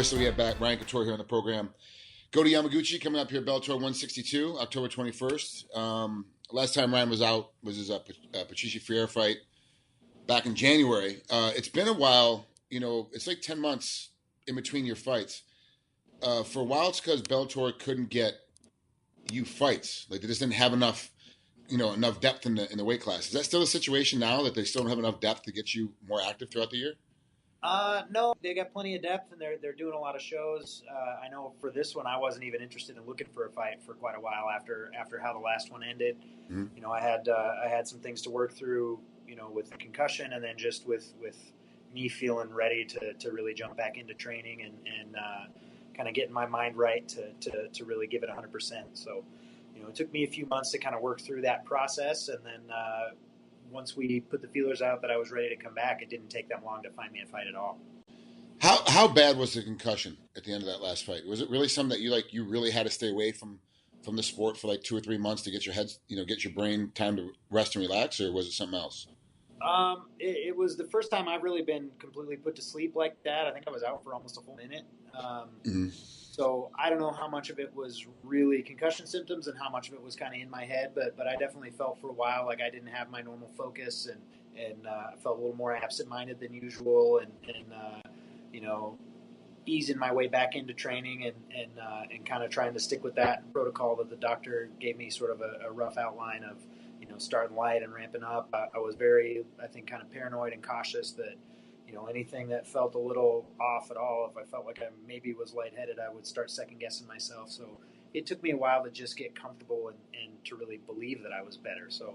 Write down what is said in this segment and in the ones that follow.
Obviously, we have back Ryan Couture here on the program. Goiti Yamouchi coming up here, Bellator 162, October 21st. Last time Ryan was out was his Patrici Freire fight back in January. It's been a while. You know, it's like 10 months in between your fights. For a while, it's because Bellator couldn't get you fights. Like, they just didn't have enough depth in the weight class. Is that still the situation now, that they still don't have enough depth to get you more active throughout the year? No, they got plenty of depth, and they're doing a lot of shows. I know for this one, I wasn't even interested in looking for a fight for quite a while after how the last one ended. Mm-hmm. You know, I had some things to work through, you know, with the concussion, and then just with me feeling ready to really jump back into training and kind of getting my mind right to really give it 100%. So, you know, it took me a few months to kind of work through that process, and then once we put the feelers out that I was ready to come back, it didn't take them long to find me a fight at all. How bad was the concussion at the end of that last fight? Was it really something that you really had to stay away from the sport for like 2 or 3 months to get your head, get your brain time to rest and relax, or was it something else? It was the first time I've really been completely put to sleep like that. I think I was out for almost a full minute. So I don't know how much of it was really concussion symptoms and how much of it was kind of in my head, but I definitely felt for a while like I didn't have my normal focus and I felt a little more absent-minded than usual and easing my way back into training and kind of trying to stick with that protocol that the doctor gave me, sort of a rough outline of, starting light and ramping up. I was very, I think, kind of paranoid and cautious that, anything that felt a little off at all, if I felt like I maybe was lightheaded, I would start second-guessing myself. So it took me a while to just get comfortable and to really believe that I was better. So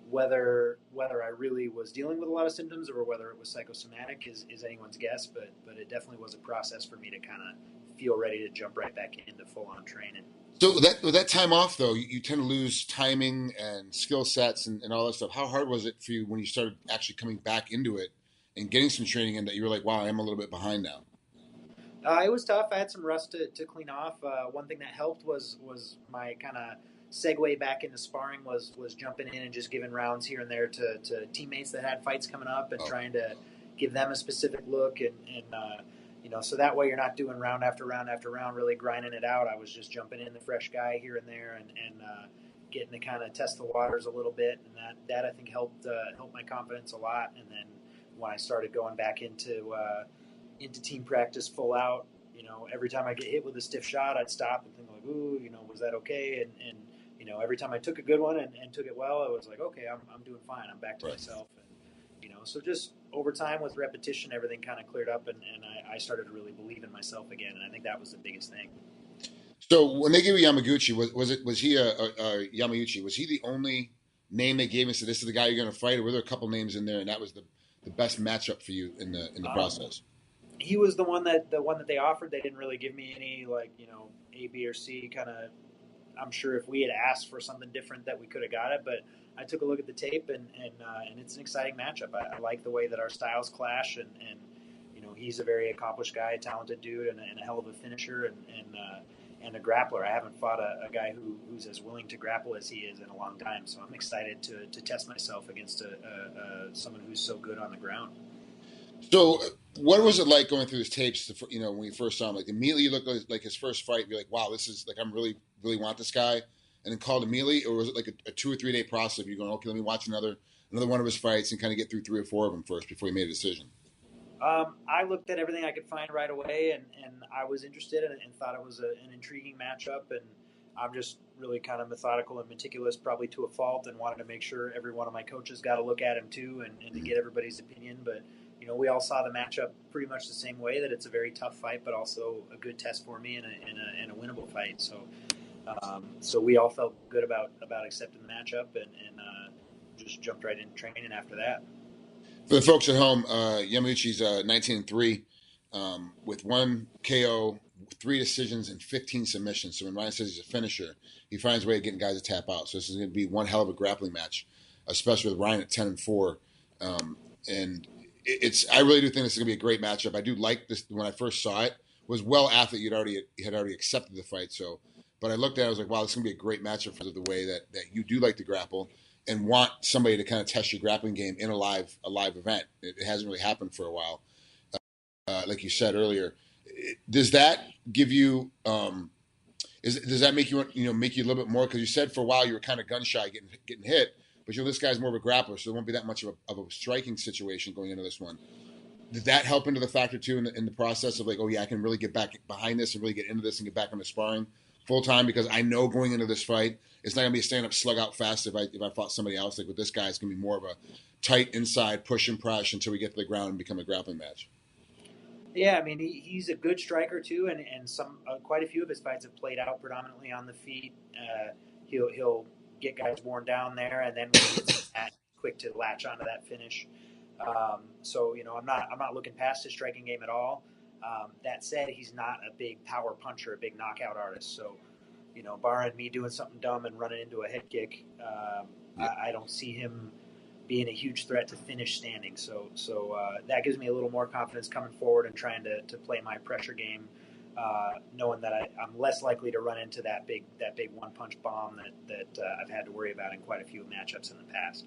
whether I really was dealing with a lot of symptoms or whether it was psychosomatic is anyone's guess, but it definitely was a process for me to kind of feel ready to jump right back into full-on training. So that time off, though, you tend to lose timing and skill sets and all that stuff. How hard was it for you when you started actually coming back into it and getting some training in, that you were like, wow, I'm a little bit behind now? It was tough. I had some rust to clean off. One thing that helped was my kind of segue back into sparring was jumping in and just giving rounds here and there to teammates that had fights coming up and trying to give them a specific look and so that way you're not doing round after round after round, really grinding it out. I was just jumping in the fresh guy here and there and getting to kind of test the waters a little bit, and that I think helped my confidence a lot. And then when I started going back into team practice full out, every time I get hit with a stiff shot, I'd stop and think like, ooh, was that okay? And every time I took a good one and took it well, I was like, okay, I'm doing fine. I'm back to myself. And, so just over time with repetition, everything kind of cleared up and I started to really believe in myself again. And I think that was the biggest thing. So when they gave you Yamauchi, was he Yamauchi? Was he the only name they gave and said, this is the guy you're going to fight? Or were there a couple names in there and that was the best matchup for you in the process? He was the one that they offered. They didn't really give me any A, B, or C kind of. I'm sure if we had asked for something different that we could have got it, but I took a look at the tape and it's an exciting matchup. I like the way that our styles clash and he's a very accomplished guy, talented dude, and a hell of a finisher and a grappler. I haven't fought a guy who's as willing to grapple as he is in a long time, so I'm excited to test myself against someone who's so good on the ground. So what was it like going through his tapes, when you first saw him? Like, immediately you looked like his first fight, you're like, wow, this is like, I'm really, really want this guy, and then called immediately? Or was it like a 2 or 3 day process of you going, okay, let me watch another one of his fights and kind of get through 3 or 4 of them first before you made a decision? I looked at everything I could find right away, and I was interested and thought it was an intriguing matchup, and I'm just really kind of methodical and meticulous, probably to a fault, and wanted to make sure every one of my coaches got a look at him too and to get everybody's opinion. But we all saw the matchup pretty much the same way, that it's a very tough fight, but also a good test for me and a winnable fight. So we all felt good about accepting the matchup and just jumped right into training after that. For the folks at home, Yamauchi's 19-3 with 1 KO, 3 decisions, and 15 submissions. So when Ryan says he's a finisher, he finds a way of getting guys to tap out. So this is going to be one hell of a grappling match, especially with Ryan at 10-4. And I really do think this is going to be a great matchup. I do like this. When I first saw it, was well after you had already accepted the fight. So, but I looked at it, I was like, wow, this is going to be a great matchup because of the way that you do like to grapple and want somebody to kind of test your grappling game in a live event. It hasn't really happened for a while, like you said earlier. Does that give you? Does that make you make you a little bit more? Because you said for a while you were kind of gun shy, getting hit, but this guy's more of a grappler, so there won't be that much of a striking situation going into this one. Did that help into the factor too in the process of like, oh yeah, I can really get back behind this and really get into this and get back into sparring full time, because I know going into this fight it's not gonna be a stand up slug out fast if I fought somebody else. Like with this guy, it's gonna be more of a tight inside push and press until we get to the ground and become a grappling match. Yeah, I mean he's a good striker too, and some quite a few of his fights have played out predominantly on the feet. He'll get guys worn down there, and then when he gets that, quick to latch onto that finish. So I'm not looking past his striking game at all. That said, he's not a big power puncher, a big knockout artist. So barring me doing something dumb and running into a head kick, I don't see him being a huge threat to finish standing. So that gives me a little more confidence coming forward and trying to play my pressure game, knowing that I'm less likely to run into that big one punch bomb that I've had to worry about in quite a few matchups in the past.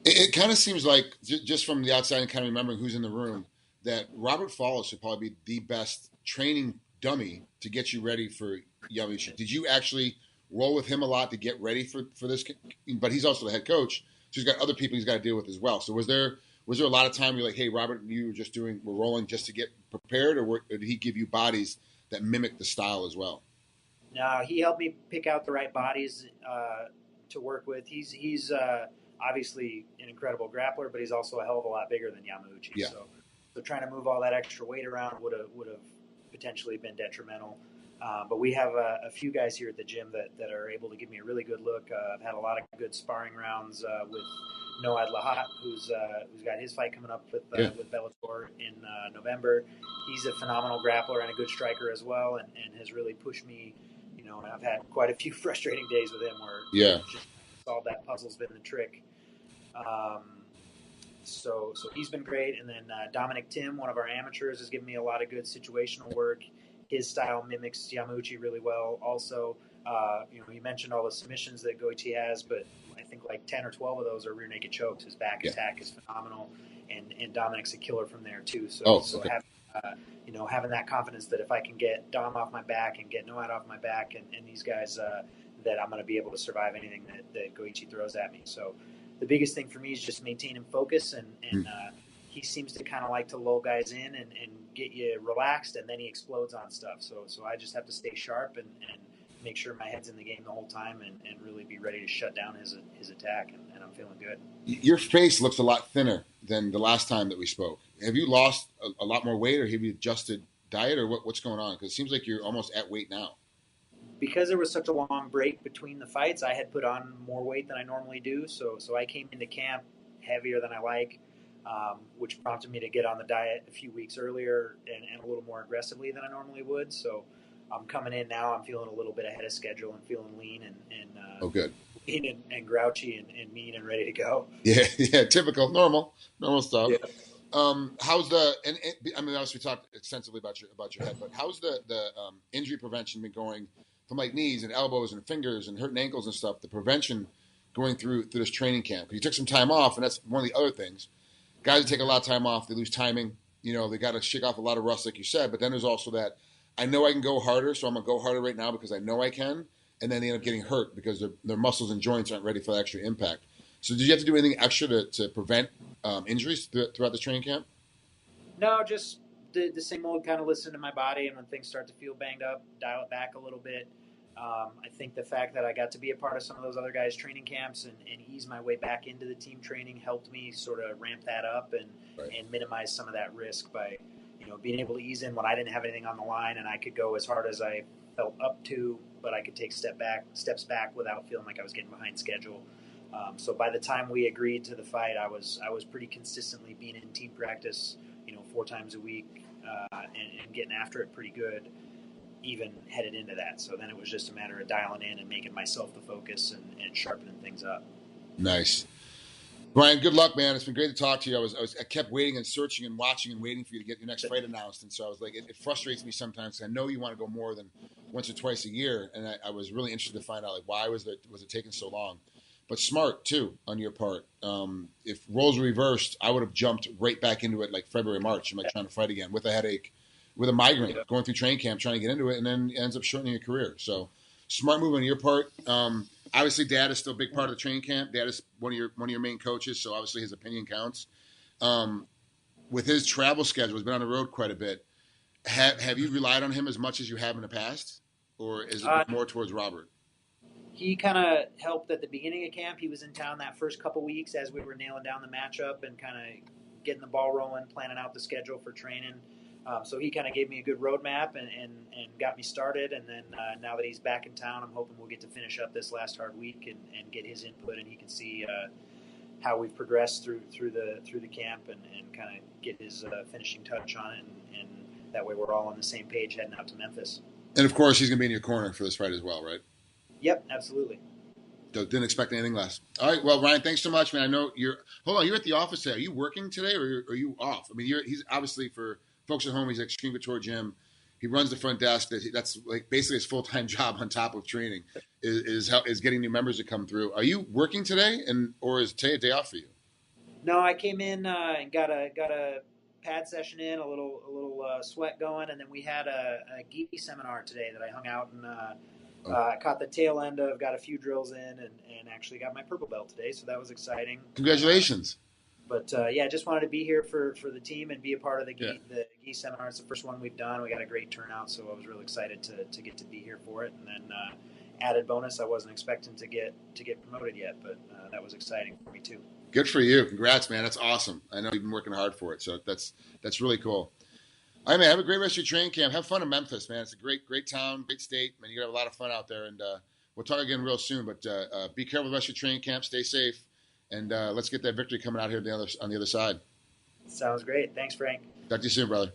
It kind of seems like, just from the outside and kind of remembering who's in the room, that Robert Follis would probably be the best training dummy to get you ready for Yamouchi. Did you actually roll with him a lot to get ready for this? But he's also the head coach, so he's got other people he's got to deal with as well. So was there a lot of time you're like, hey, Robert, we're rolling just to get prepared, or did he give you bodies that mimic the style as well? No, he helped me pick out the right bodies to work with. He's obviously an incredible grappler, but he's also a hell of a lot bigger than Yamouchi. Yeah. So trying to move all that extra weight around would have potentially been detrimental. But we have a few guys here at the gym that are able to give me a really good look. I've had a lot of good sparring rounds with Noad Lahat, who's got his fight coming up with Bellator in November. He's a phenomenal grappler and a good striker as well, and has really pushed me. And I've had quite a few frustrating days with him where just solve that puzzle's been the trick. So he's been great. And then Dominic Tim, one of our amateurs, has given me a lot of good situational work. His style mimics Yamouchi really well. Also, you mentioned all the submissions that Goiti has, but I think like 10 or 12 of those are rear naked chokes. His back attack is phenomenal, and Dominic's a killer from there too. So having that confidence that if I can get Dom off my back and get Noad off my back and these guys, that I'm going to be able to survive anything that Goiti throws at me. So the biggest thing for me is just maintaining focus, and he seems to kind of like to lull guys in and get you relaxed, and then he explodes on stuff. So I just have to stay sharp and make sure my head's in the game the whole time and really be ready to shut down his attack, and I'm feeling good. Your face looks a lot thinner than the last time that we spoke. Have you lost a lot more weight, or have you adjusted diet, or what's going on? Because it seems like you're almost at weight now. Because there was such a long break between the fights, I had put on more weight than I normally do. So I came into camp heavier than I like, which prompted me to get on the diet a few weeks earlier and a little more aggressively than I normally would. So I'm coming in now. I'm feeling a little bit ahead of schedule and feeling lean and good. Lean and grouchy and mean and ready to go. Yeah, typical, normal stuff. Yeah. How's the? And I mean, obviously, we talked extensively about your head, but how's the injury prevention been going from like knees and elbows and fingers and hurting ankles and stuff? The prevention going through this training camp, because you took some time off, and that's one of the other things. Guys that take a lot of time off, they lose timing. They got to shake off a lot of rust, like you said. But then there's also that I know I can go harder, so I'm gonna go harder right now because I know I can. And then they end up getting hurt because their muscles and joints aren't ready for that extra impact. So did you have to do anything extra to prevent injuries throughout the training camp? No, just the same old kind of listen to my body, and when things start to feel banged up, dial it back a little bit. I think the fact that I got to be a part of some of those other guys' training camps and ease my way back into the team training helped me sort of ramp that up and minimize some of that risk by being able to ease in when I didn't have anything on the line, and I could go as hard as I felt up to, but I could take steps back without feeling like I was getting behind schedule. So by the time we agreed to the fight, I was pretty consistently being in team practice, 4 times a week, and getting after it pretty good, even headed into that. So then it was just a matter of dialing in and making myself the focus and sharpening things up. Nice. Ryan, good luck, man. It's been great to talk to you. I kept waiting and searching and watching and waiting for you to get your next fight announced. And so I was like, it frustrates me sometimes. I know you want to go more than once or twice a year. And I was really interested to find out, like, why was it taking so long? But smart, too, on your part. If roles were reversed, I would have jumped right back into it like February, March. I'm like trying to fight again with a headache, with a migraine, going through training camp, trying to get into it, and then ends up shortening your career. So smart move on your part. Obviously, Dad is still a big part of the training camp. Dad is one of your main coaches, so obviously his opinion counts. With his travel schedule, he's been on the road quite a bit. Have you relied on him as much as you have in the past, or is it more towards Robert? He kind of helped at the beginning of camp. He was in town that first couple weeks as we were nailing down the matchup and kind of getting the ball rolling, planning out the schedule for training. So he kind of gave me a good roadmap and got me started. And then now that he's back in town, I'm hoping we'll get to finish up this last hard week and get his input, and he can see how we've progressed through the camp and kind of get his finishing touch on it. And that way we're all on the same page heading out to Memphis. And of course, he's going to be in your corner for this fight as well, right? Yep, absolutely. Didn't expect anything less. All right, well, Ryan, thanks so much, man. I know you're at the office today. Are you working today, or are you off? I mean, he's obviously, for folks at home, he's at Extreme Couture Gym. He runs the front desk. That's like basically his full-time job on top of training is getting new members to come through. Are you working today, or is today a day off for you? No, I came in and got a pad session in, a little sweat going, and then we had a Goiti seminar today that I hung out and caught the tail end of, got a few drills in, and actually got my purple belt today, so that was exciting. Congratulations. But yeah, just wanted to be here for the team and be a part of the Goiti seminar. It's the first one we've done. We got a great turnout, so I was really excited to get to be here for it. And then added bonus, I wasn't expecting to get promoted yet, but that was exciting for me too. Good for you. Congrats, man. That's awesome. I know you've been working hard for it, so that's really cool. All right, man. Have a great rest of your training camp. Have fun in Memphis, man. It's a great town, great state. Man, you're going to have a lot of fun out there, and we'll talk again real soon. But be careful with the rest of your training camp. Stay safe, and let's get that victory coming out here on the other side. Sounds great. Thanks, Frank. Talk to you soon, brother.